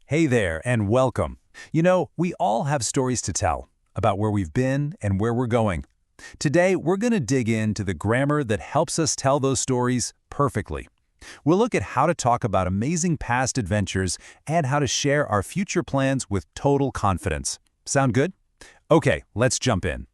Hey there, and welcome. You know, we all have stories to tell about where we've been and where we're going. Today, we're going to dig into the grammar that helps us tell those stories perfectly. We'll look at how to talk about amazing past adventures and how to share our future plans with total confidence. Sound good? Okay, let's jump in.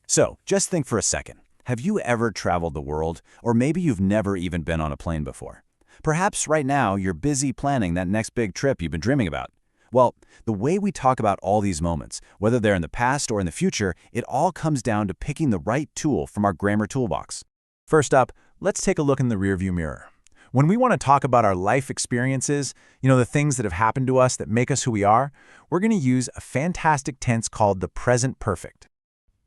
So, just think for a second. Have you ever traveled the world? Or maybe you've never even been on a plane before. Perhaps right now you're busy planning that next big trip you've been dreaming about. Well, the way we talk about all these moments, whether they're in the past or in the future, it all comes down to picking the right tool from our grammar toolbox. First up, let's take a look in the rearview mirror. When we want to talk about our life experiences, the things that have happened to us that make us who we are, we're going to use a fantastic tense called the present perfect.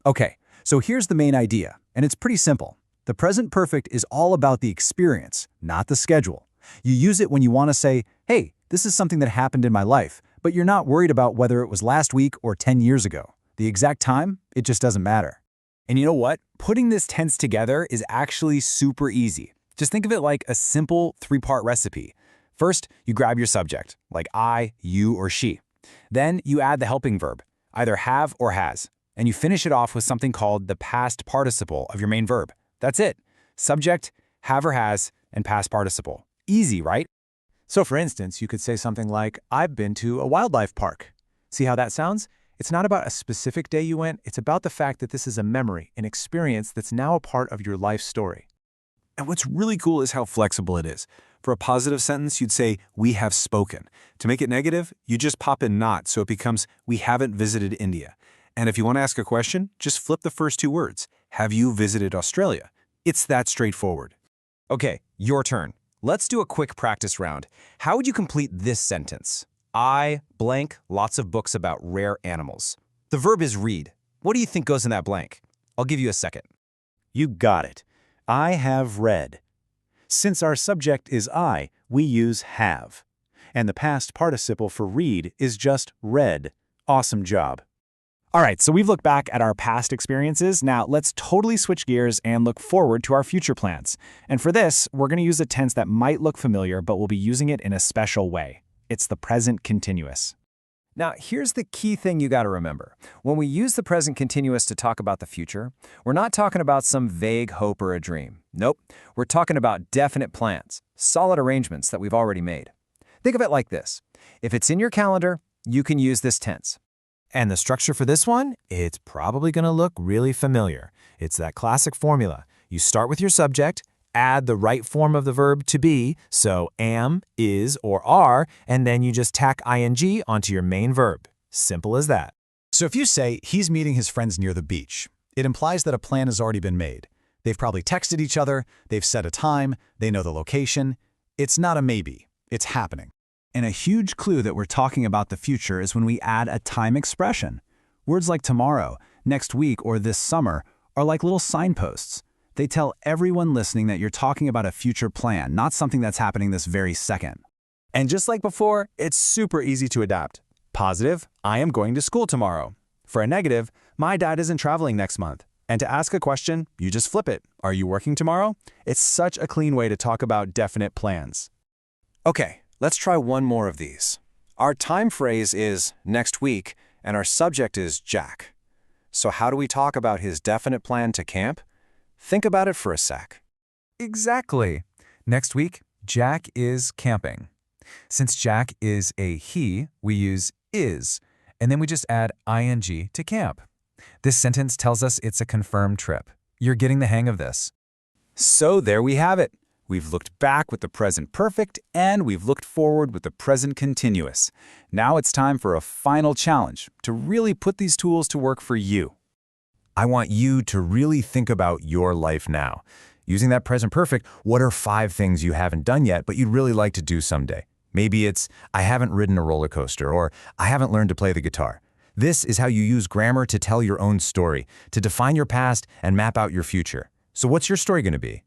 Okay, so here's the main idea, and it's pretty simple. The present perfect is all about the experience, not the schedule. You use it when you want to say, hey, this is something that happened in my life, but you're not worried about whether it was last week or 10 years ago. The exact time, it just doesn't matter. And you know what? Putting this tense together is actually super easy. Just think of it like a simple three-part recipe. First, you grab your subject, like I, you, or she. Then you add the helping verb, either have or has, and you finish it off with something called the past participle of your main verb. That's it. Subject, have or has, and past participle. Easy, right? So for instance, you could say something like, I've been to a wildlife park. See how that sounds? It's not about a specific day you went, it's about the fact that this is a memory, an experience that's now a part of your life story. And what's really cool is how flexible it is. For a positive sentence, you'd say, we have spoken. To make it negative, you just pop in not, so it becomes, we haven't visited India. And if you want to ask a question, just flip the first two words. Have you visited Australia? It's that straightforward. Okay, your turn. Let's do a quick practice round. How would you complete this sentence? I blank lots of books about rare animals. The verb is read. What do you think goes in that blank? I'll give you a second. You got it. I have read. Since our subject is I, we use have. And the past participle for read is just read. Awesome job. All right, so we've looked back at our past experiences. Now let's totally switch gears and look forward to our future plans. And for this, we're going to use a tense that might look familiar, but we'll be using it in a special way. It's the present continuous. Now, here's the key thing you got to remember. When we use the present continuous to talk about the future, we're not talking about some vague hope or a dream. Nope, we're talking about definite plans, solid arrangements that we've already made. Think of it like this. If it's in your calendar, you can use this tense. And the structure for this one, it's probably going to look really familiar. It's that classic formula. You start with your subject, add the right form of the verb to be, so am, is, or are, and then you just tack ing onto your main verb. Simple as that. So if you say, he's meeting his friends near the beach, it implies that a plan has already been made. They've probably texted each other, they've set a time, they know the location. It's not a maybe, it's happening. And a huge clue that we're talking about the future is when we add a time expression. Words like tomorrow, next week, or this summer are like little signposts. They tell everyone listening that you're talking about a future plan, not something that's happening this very second. And just like before, it's super easy to adapt. Positive, I am going to school tomorrow. For a negative, my dad isn't traveling next month. And to ask a question, you just flip it. Are you working tomorrow? It's such a clean way to talk about definite plans. Okay, let's try one more of these. Our time phrase is next week, and our subject is Jack. So how do we talk about his definite plan to camp? Think about it for a sec. Exactly. Next week, Jack is camping. Since Jack is a he, we use is, and then we just add ing to camp. This sentence tells us it's a confirmed trip. You're getting the hang of this. So there we have it. We've looked back with the present perfect, and we've looked forward with the present continuous. Now it's time for a final challenge to really put these tools to work for you. I want you to really think about your life now. Using that present perfect, what are 5 things you haven't done yet but you'd really like to do someday? Maybe it's, I haven't ridden a roller coaster, or I haven't learned to play the guitar. This is how you use grammar to tell your own story, to define your past and map out your future. So what's your story going to be?